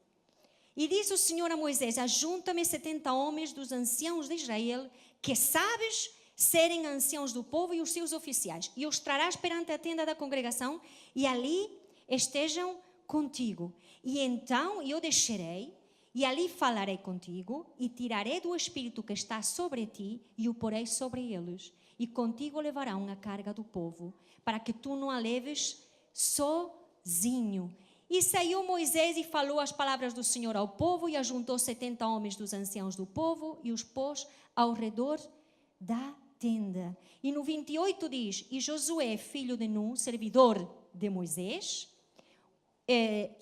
E disse o Senhor a Moisés, ajunta-me 70 homens dos anciãos de Israel, que sabes serem anciãos do povo e os seus oficiais, e os trarás perante a tenda da congregação, e ali estejam contigo. E então eu descerei, e ali falarei contigo, e tirarei do Espírito que está sobre ti, e o porei sobre eles. E contigo levarão a carga do povo, para que tu não a leves sozinho. E saiu Moisés e falou as palavras do Senhor ao povo, e ajuntou 70 homens dos anciãos do povo, e os pôs ao redor da tenda. E no 28 diz, e Josué, filho de Nun, servidor de Moisés,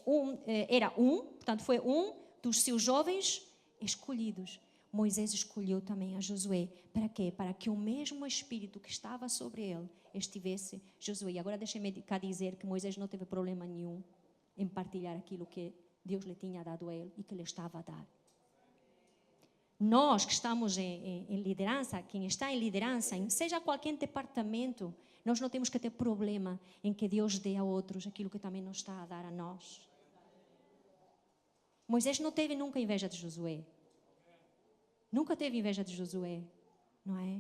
portanto foi um dos seus jovens escolhidos. Moisés escolheu também a Josué. Para quê? Para que o mesmo Espírito que estava sobre ele estivesse Josué. E agora deixem-me cá dizer que Moisés não teve problema nenhum em partilhar aquilo que Deus lhe tinha dado a ele e que lhe estava a dar. Nós que estamos em liderança, quem está em liderança, seja qualquer departamento, nós não temos que ter problema em que Deus dê a outros aquilo que também nos está a dar a nós. Moisés não teve nunca inveja de Josué. Nunca teve inveja de Josué, não é?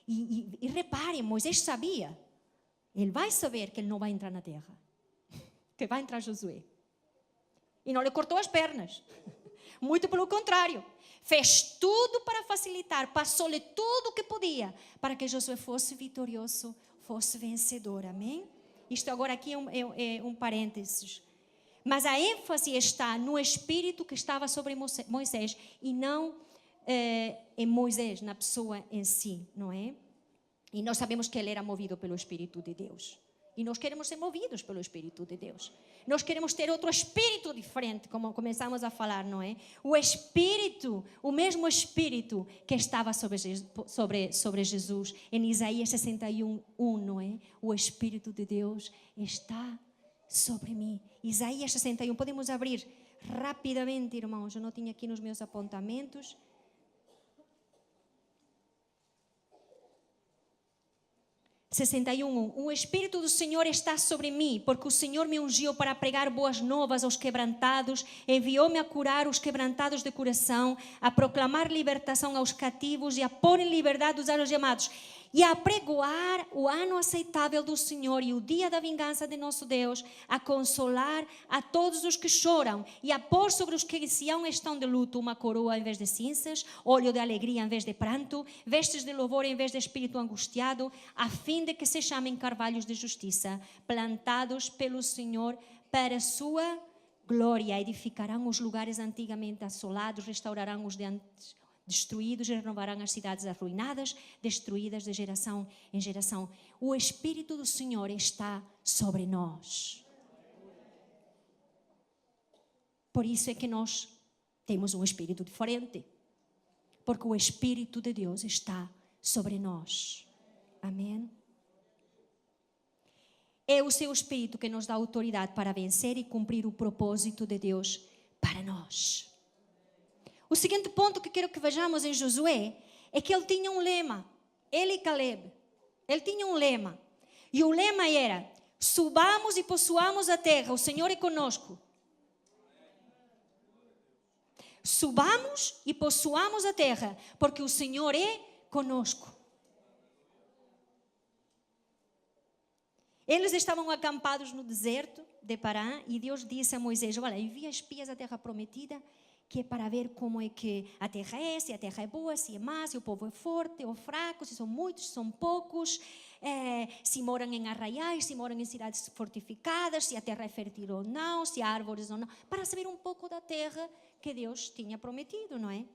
E reparem, Moisés sabia. Ele vai saber que ele não vai entrar na terra. Que vai entrar Josué. E não lhe cortou as pernas. Muito pelo contrário. Fez tudo para facilitar. Passou-lhe tudo o que podia para que Josué fosse vitorioso, fosse vencedor. Amém? Isto agora aqui é um parênteses. Mas a ênfase está no Espírito que estava sobre Moisés e não em Moisés, na pessoa em si, não é? E nós sabemos que ele era movido pelo Espírito de Deus. E nós queremos ser movidos pelo Espírito de Deus. Nós queremos ter outro espírito diferente, como começamos a falar, não é? O Espírito, o mesmo Espírito que estava sobre Jesus, em Isaías 61:1, não é? O Espírito de Deus está sobre mim. Isaías 61, podemos abrir rapidamente, irmãos, eu não tinha aqui nos meus apontamentos. O Espírito do Senhor está sobre mim, porque o Senhor me ungiu para pregar boas novas aos quebrantados, enviou-me a curar os quebrantados de coração, a proclamar libertação aos cativos e a pôr em liberdade os algemados, e a pregoar o ano aceitável do Senhor e o dia da vingança de nosso Deus, a consolar a todos os que choram e a pôr sobre os que estão de luto uma coroa em vez de cinzas, óleo de alegria em vez de pranto, vestes de louvor em vez de espírito angustiado, a fim de que se chamem carvalhos de justiça, plantados pelo Senhor para a sua glória. Edificarão os lugares antigamente assolados, restaurarão os de antes destruídos e renovarão as cidades arruinadas, destruídas de geração em geração. O Espírito do Senhor está sobre nós. Por isso é que nós temos um espírito diferente, porque o Espírito de Deus está sobre nós. Amém? É o seu Espírito que nos dá autoridade para vencer e cumprir o propósito de Deus para nós. O seguinte ponto que quero que vejamos em Josué é que ele tinha um lema. Ele e Caleb. Ele tinha um lema. E o lema era: subamos e possuamos a terra, o Senhor é conosco. Subamos e possuamos a terra, porque o Senhor é conosco. Eles estavam acampados no deserto de Parã e Deus disse a Moisés: olha, envia espias à terra prometida, que é para ver como é que a terra é, se a terra é boa, se é má, se o povo é forte ou fraco, se são muitos, se são poucos, se moram em arraiais, se moram em cidades fortificadas, se a terra é fértil ou não, se há árvores ou não, para saber um pouco da terra que Deus tinha prometido, não é?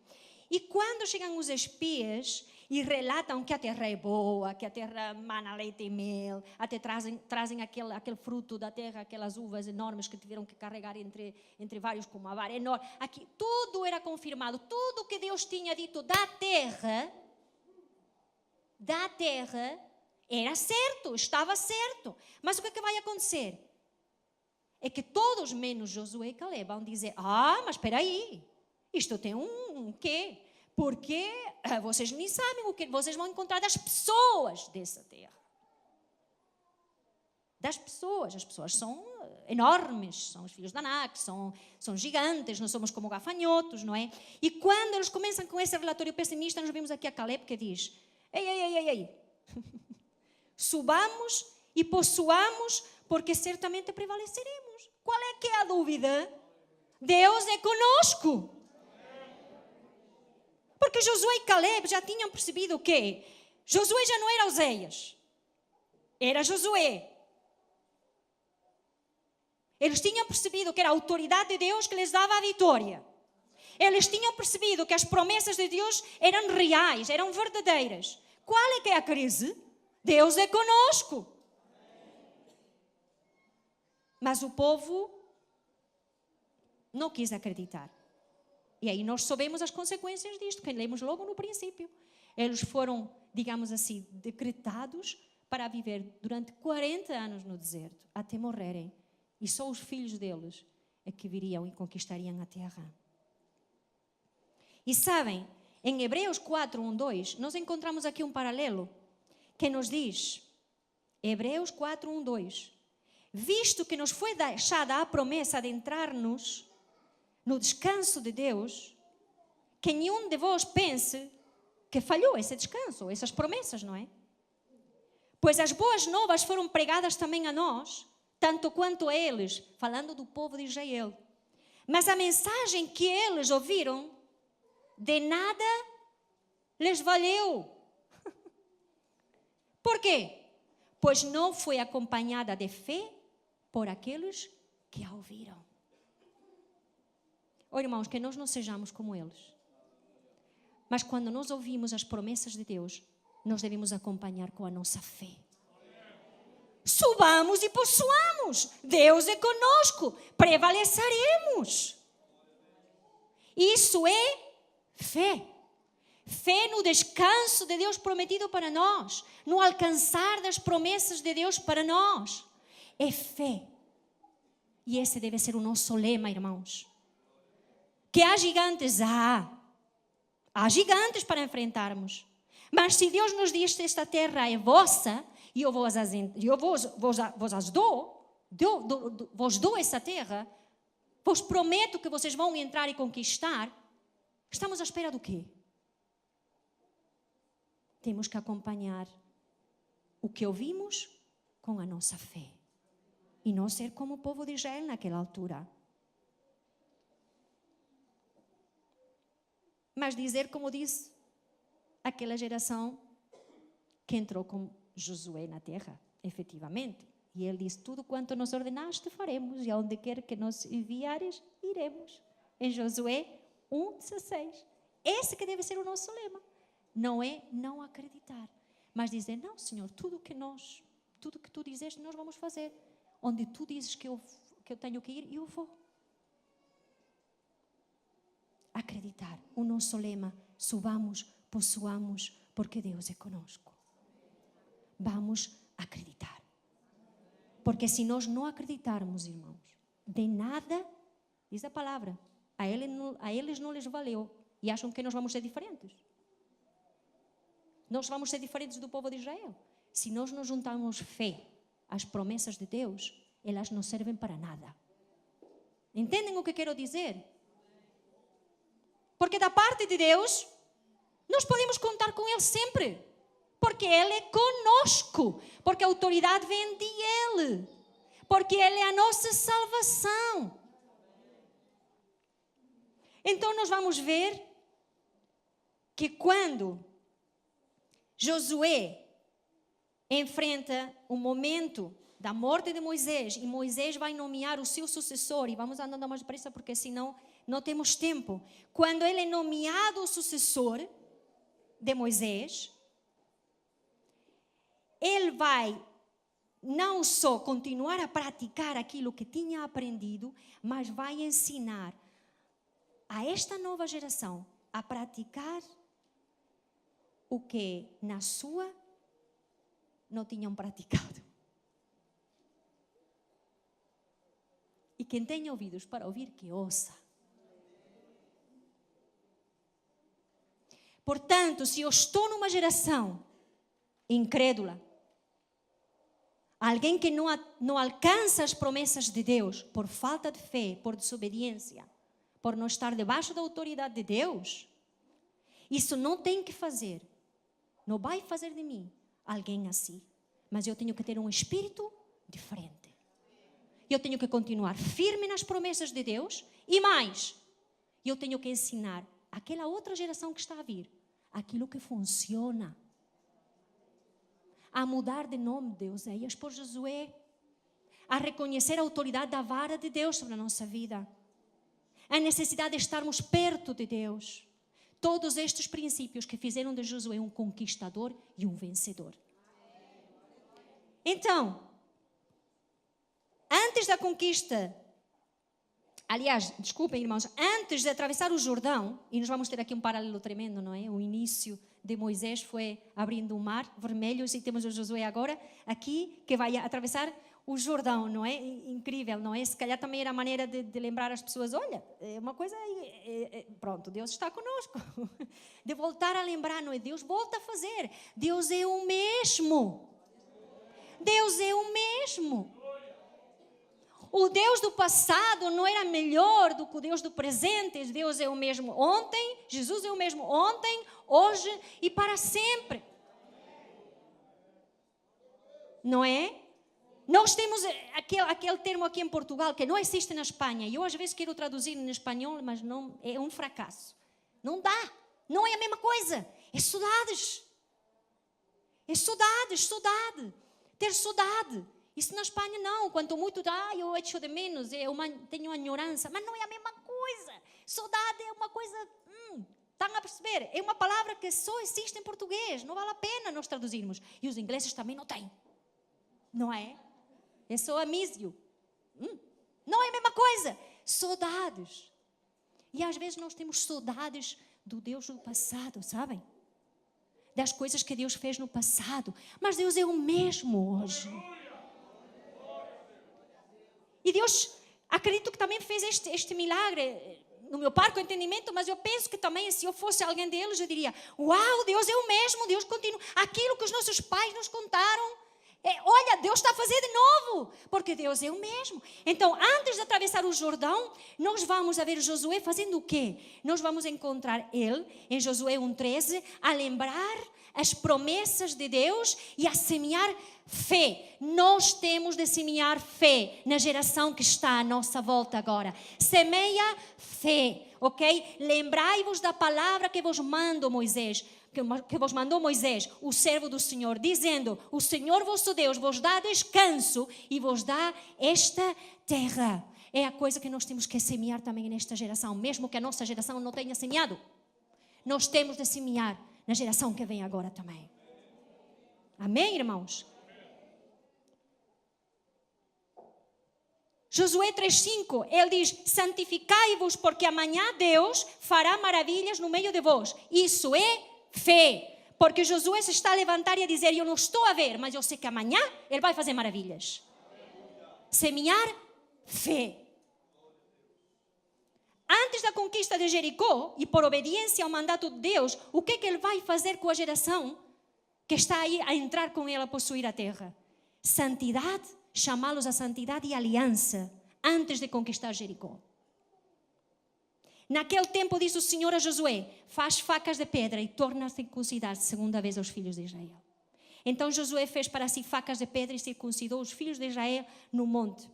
E quando chegam os espias e relatam que a terra é boa, que a terra mana leite e mel, até trazem aquele fruto da terra, aquelas uvas enormes que tiveram que carregar entre vários com uma vara enorme. Aqui, tudo era confirmado, tudo que Deus tinha dito da terra, era certo, estava certo. Mas o que é que vai acontecer? É que todos, menos Josué e Caleb, vão dizer: mas espera aí, isto tem um quê? Porque vocês nem sabem o que vocês vão encontrar das pessoas dessa terra. Das pessoas. As pessoas são enormes, são os filhos de Anak, são gigantes, nós somos como gafanhotos, não é? E quando eles começam com esse relatório pessimista, nós vemos aqui a Caleb que diz: ei, subamos e possuamos, porque certamente prevaleceremos. Qual é que é a dúvida? Deus é conosco. Porque Josué e Caleb já tinham percebido o quê? Josué já não era Oséias, era Josué. Eles tinham percebido que era a autoridade de Deus que lhes dava a vitória. Eles tinham percebido que as promessas de Deus eram reais, eram verdadeiras. Qual é que é a crise? Deus é conosco. Mas o povo não quis acreditar. E aí nós soubemos as consequências disto, que lemos logo no princípio. Eles foram, digamos assim, decretados para viver durante 40 anos no deserto, até morrerem. E só os filhos deles é que viriam e conquistariam a terra. E sabem, em Hebreus 4, 1, 2, nós encontramos aqui um paralelo que nos diz, Hebreus 4, 1, 2, visto que nos foi deixada a promessa de entrar-nos no descanso de Deus, que nenhum de vós pense que falhou esse descanso, essas promessas, não é? Pois as boas novas foram pregadas também a nós, tanto quanto a eles, falando do povo de Israel. Mas a mensagem que eles ouviram, de nada lhes valeu. Por quê? Pois não foi acompanhada de fé por aqueles que a ouviram. Olha, irmãos, que nós não sejamos como eles. Mas quando nós ouvimos as promessas de Deus, nós devemos acompanhar com a nossa fé. Subamos e possuamos. Deus é conosco. Prevaleceremos. Isso é fé. Fé no descanso de Deus prometido para nós. No alcançar das promessas de Deus para nós. É fé. E esse deve ser o nosso lema, irmãos. Que há gigantes? Há gigantes para enfrentarmos. Mas se Deus nos diz que esta terra é vossa, e eu vos dou essa terra, vos prometo que vocês vão entrar e conquistar, estamos à espera do quê? Temos que acompanhar o que ouvimos com a nossa fé. E não ser como o povo de Israel naquela altura. Mas dizer como disse aquela geração que entrou com Josué na terra, efetivamente. E ele disse, tudo quanto nos ordenaste faremos, e aonde quer que nos enviares, iremos. Em Josué 1,16. Esse que deve ser o nosso lema. Não é não acreditar, mas dizer, não, Senhor, tudo que tu dizeste, nós vamos fazer. Onde tu dizes que eu tenho que ir, eu vou. Acreditar, o nosso lema, subamos, possuamos, porque Deus é conosco. Vamos acreditar. Porque se nós não acreditarmos, irmãos, de nada, diz a palavra, a eles não lhes valeu e acham que nós vamos ser diferentes. Nós vamos ser diferentes do povo de Israel. Se nós não juntarmos fé às promessas de Deus, elas não servem para nada. Entendem o que quero dizer? Porque da parte de Deus, nós podemos contar com Ele sempre. Porque Ele é conosco, porque a autoridade vem de Ele, porque Ele é a nossa salvação. Então nós vamos ver que quando Josué enfrenta o momento da morte de Moisés e Moisés vai nomear o seu sucessor, e vamos andando mais depressa porque senão não temos tempo. Quando ele é nomeado o sucessor de Moisés, ele vai não só continuar a praticar aquilo que tinha aprendido, mas vai ensinar a esta nova geração a praticar o que na sua não tinham praticado. E quem tem ouvidos para ouvir, que ouça. Portanto, se eu estou numa geração incrédula, alguém que não alcança as promessas de Deus por falta de fé, por desobediência, por não estar debaixo da autoridade de Deus, isso não tem que fazer, não vai fazer de mim alguém assim. Mas eu tenho que ter um espírito diferente. Eu tenho que continuar firme nas promessas de Deus e mais, eu tenho que ensinar àquela outra geração que está a vir aquilo que funciona. A mudar de nome de Oseias por Josué, a reconhecer a autoridade da vara de Deus sobre a nossa vida, a necessidade de estarmos perto de Deus. Todos estes princípios que fizeram de Josué um conquistador e um vencedor. Então, antes da conquista, aliás, desculpem irmãos, antes de atravessar o Jordão, e nós vamos ter aqui um paralelo tremendo, não é? O início de Moisés foi abrindo o mar vermelho, e temos o Josué agora aqui, que vai atravessar o Jordão, não é? Incrível, não é? Se calhar também era a maneira de lembrar as pessoas, olha, é uma coisa, pronto, Deus está conosco. De voltar a lembrar, não é? Deus volta a fazer. Deus é o mesmo. Deus é o mesmo. O Deus do passado não era melhor do que o Deus do presente. Deus é o mesmo ontem, Jesus é o mesmo ontem, hoje e para sempre. Não é? Nós temos aquele termo aqui em Portugal que não existe na Espanha. E eu às vezes quero traduzir em espanhol, mas não, é um fracasso. Não dá. Não é a mesma coisa. É saudades. É saudades, saudade. Ter saudade. Isso na Espanha não. Quanto muito, eu echo de menos. Tenho uma ignorância. Mas não é a mesma coisa. Saudade é uma coisa... Estão a perceber? É uma palavra que só existe em português. Não vale a pena nós traduzirmos. E os ingleses também não têm. Não é? É só amísio. Não é a mesma coisa. Saudades. E às vezes nós temos saudades do Deus do passado, sabem? Das coisas que Deus fez no passado. Mas Deus é o mesmo hoje. E Deus, acredito que também fez este milagre no meu parco entendimento, mas eu penso que também, se eu fosse alguém deles, eu diria, uau, Deus é o mesmo, Deus continua. Aquilo que os nossos pais nos contaram, olha, Deus está a fazer de novo, porque Deus é o mesmo. Então, antes de atravessar o Jordão, nós vamos a ver Josué fazendo o quê? Nós vamos encontrar ele, em Josué 1:13, a lembrar as promessas de Deus e a semear fé. Nós temos de semear fé na geração que está à nossa volta agora. Semeia fé, ok? Lembrai-vos da palavra que vos mando, Moisés, que vos mandou Moisés, o servo do Senhor, dizendo, o Senhor vosso Deus vos dá descanso e vos dá esta terra. É a coisa que nós temos que semear também nesta geração, mesmo que a nossa geração não tenha semeado. Nós temos de semear na geração que vem agora também. Amém, irmãos? Josué 3:5, ele diz, santificai-vos porque amanhã Deus fará maravilhas no meio de vós. Isso é fé, porque Josué se está a levantar e a dizer, eu não estou a ver, mas eu sei que amanhã ele vai fazer maravilhas. Semear fé. Antes da conquista de Jericó, e por obediência ao mandato de Deus, o que ele vai fazer com a geração que está aí a entrar com ele a possuir a terra? Santidade, chamá-los a santidade e aliança, antes de conquistar Jericó. Naquele tempo disse o Senhor a Josué, faz facas de pedra e torna a circuncidar segunda vez aos filhos de Israel. Então Josué fez para si facas de pedra e circuncidou os filhos de Israel no monte.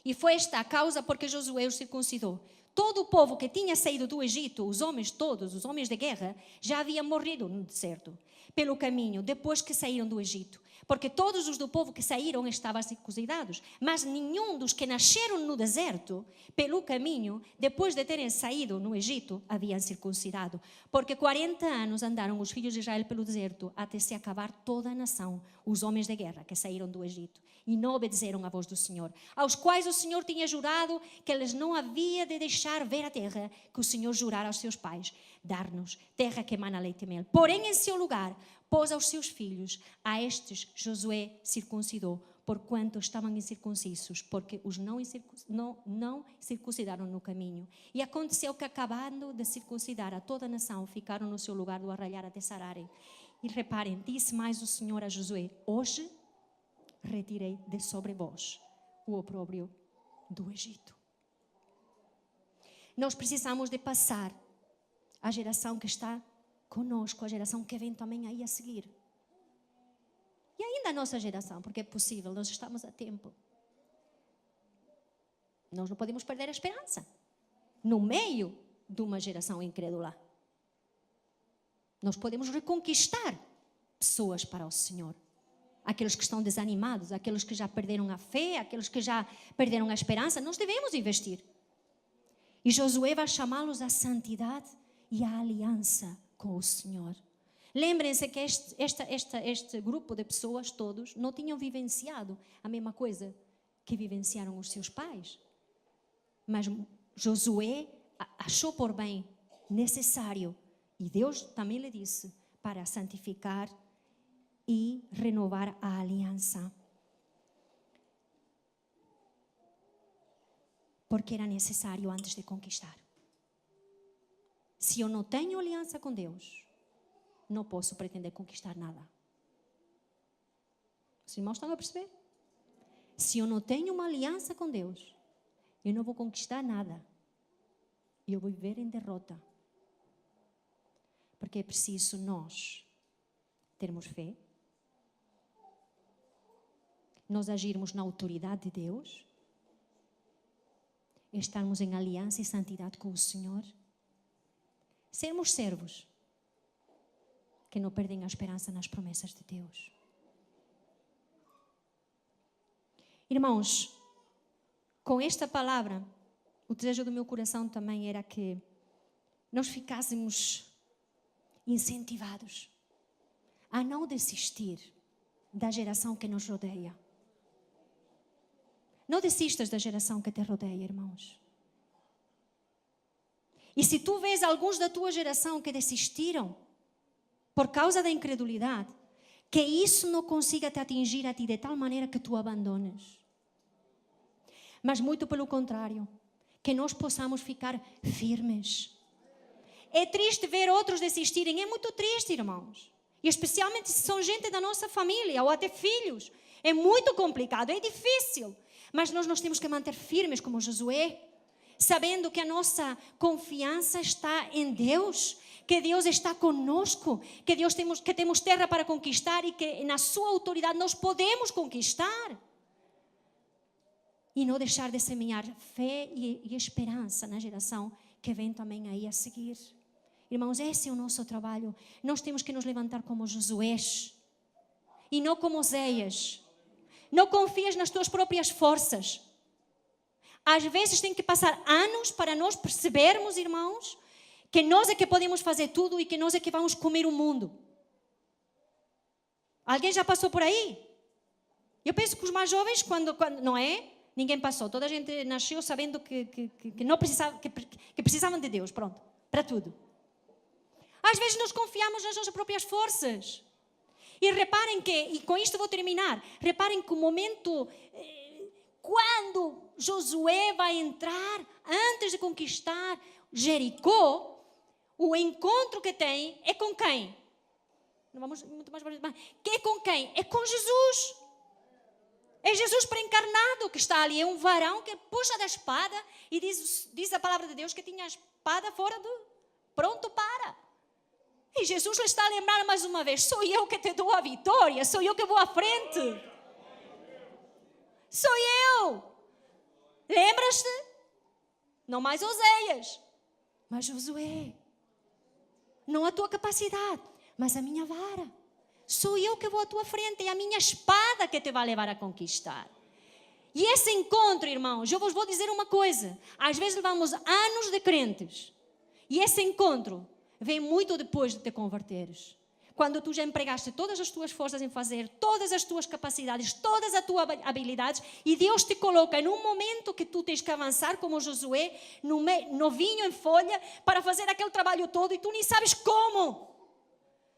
E foi esta a causa porque Josué os circuncidou. Todo o povo que tinha saído do Egito, os homens todos, os homens de guerra, já haviam morrido no deserto, pelo caminho, depois que saíram do Egito. Porque todos os do povo que saíram estavam circuncidados, mas nenhum dos que nasceram no deserto, pelo caminho, depois de terem saído no Egito, haviam circuncidado. Porque 40 anos andaram os filhos de Israel pelo deserto, até se acabar toda a nação, os homens de guerra que saíram do Egito, e não obedeceram à voz do Senhor, aos quais o Senhor tinha jurado que eles não havia de deixar ver a terra que o Senhor jurara aos seus pais, dar-nos terra que emana leite e mel. Porém, em seu lugar, pôs aos seus filhos, a estes Josué circuncidou, porquanto estavam incircuncisos, porque os não circuncidaram no caminho. E aconteceu que, acabando de circuncidar a toda a nação, ficaram no seu lugar do arraiar até sararem. E reparem, disse mais o Senhor a Josué: hoje retirei de sobre vós o opróbrio do Egito. Nós precisamos de passar a geração que está conosco, a geração que vem também aí a seguir. E ainda a nossa geração, porque é possível, nós estamos a tempo. Nós não podemos perder a esperança no meio de uma geração incrédula. Nós podemos reconquistar pessoas para o Senhor. Aqueles que estão desanimados, aqueles que já perderam a fé, aqueles que já perderam a esperança, nós devemos investir. E Josué vai chamá-los à santidade e à aliança com o Senhor. Lembrem-se que este grupo de pessoas, todos, não tinham vivenciado a mesma coisa que vivenciaram os seus pais. Mas Josué achou por bem necessário, e Deus também lhe disse, para santificar e renovar a aliança. Porque era necessário antes de conquistar. Se eu não tenho aliança com Deus, não posso pretender conquistar nada. Os irmãos estão a perceber? Se eu não tenho uma aliança com Deus, eu não vou conquistar nada. Eu vou viver em derrota. Porque é preciso nós termos fé, nós agirmos na autoridade de Deus, estarmos em aliança e santidade com o Senhor, sermos servos que não perdem a esperança nas promessas de Deus. Irmãos, com esta palavra, o desejo do meu coração também era que nós ficássemos incentivados a não desistir da geração que nos rodeia. Não desistas da geração que te rodeia, irmãos. E se tu vês alguns da tua geração que desistiram por causa da incredulidade, que isso não consiga te atingir a ti de tal maneira que tu abandones. Mas muito pelo contrário, que nós possamos ficar firmes. É triste ver outros desistirem, é muito triste, irmãos. E especialmente se são gente da nossa família ou até filhos. É muito complicado, é difícil. Mas nós temos que manter firmes como Josué, sabendo que a nossa confiança está em Deus, que Deus está conosco, que temos terra para conquistar e que na sua autoridade nós podemos conquistar. E não deixar de semear fé e esperança na geração que vem também aí a seguir. Irmãos, esse é o nosso trabalho. Nós temos que nos levantar como Josués e não como Oséias. Não confies nas tuas próprias forças. Às vezes tem que passar anos para nós percebermos, irmãos, que nós é que podemos fazer tudo e que nós é que vamos comer o mundo. Alguém já passou por aí? Eu penso que os mais jovens, quando não é? Ninguém passou. Toda a gente nasceu sabendo que não precisava, que precisavam de Deus, pronto, para tudo. Às vezes nós confiamos nas nossas próprias forças. E reparem que, e com isto vou terminar, reparem que o momento, quando Josué vai entrar, antes de conquistar Jericó, o encontro que tem é com quem? Não vamos muito mais para que é com quem? É com Jesus. É Jesus pré-encarnado que está ali. É um varão que puxa da espada e diz a palavra de Deus que tinha a espada fora do... Pronto para. E Jesus lhe está a lembrar mais uma vez: sou eu que te dou a vitória, sou eu que vou à frente. Sou eu. Lembras-te? Não mais Oséias, mas Josué. Não a tua capacidade, mas a minha vara. Sou eu que vou à tua frente, é a minha espada que te vai levar a conquistar. E esse encontro, irmãos, eu vos vou dizer uma coisa. Às vezes levamos anos de crentes. E esse encontro vem muito depois de te converteres. Quando tu já empregaste todas as tuas forças em fazer, todas as tuas capacidades, todas as tuas habilidades, e Deus te coloca em um momento que tu tens que avançar como Josué, novinho em folha, para fazer aquele trabalho todo, e tu nem sabes como.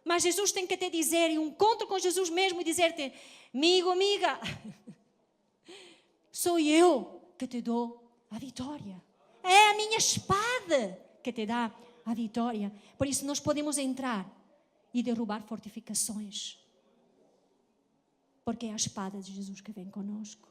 Mas Jesus tem que te dizer, e um encontro com Jesus mesmo, e dizer-te: amigo, amiga, sou eu que te dou a vitória. É a minha espada que te dá a vitória. Por isso nós podemos entrar e derrubar fortificações, porque é a espada de Jesus que vem conosco.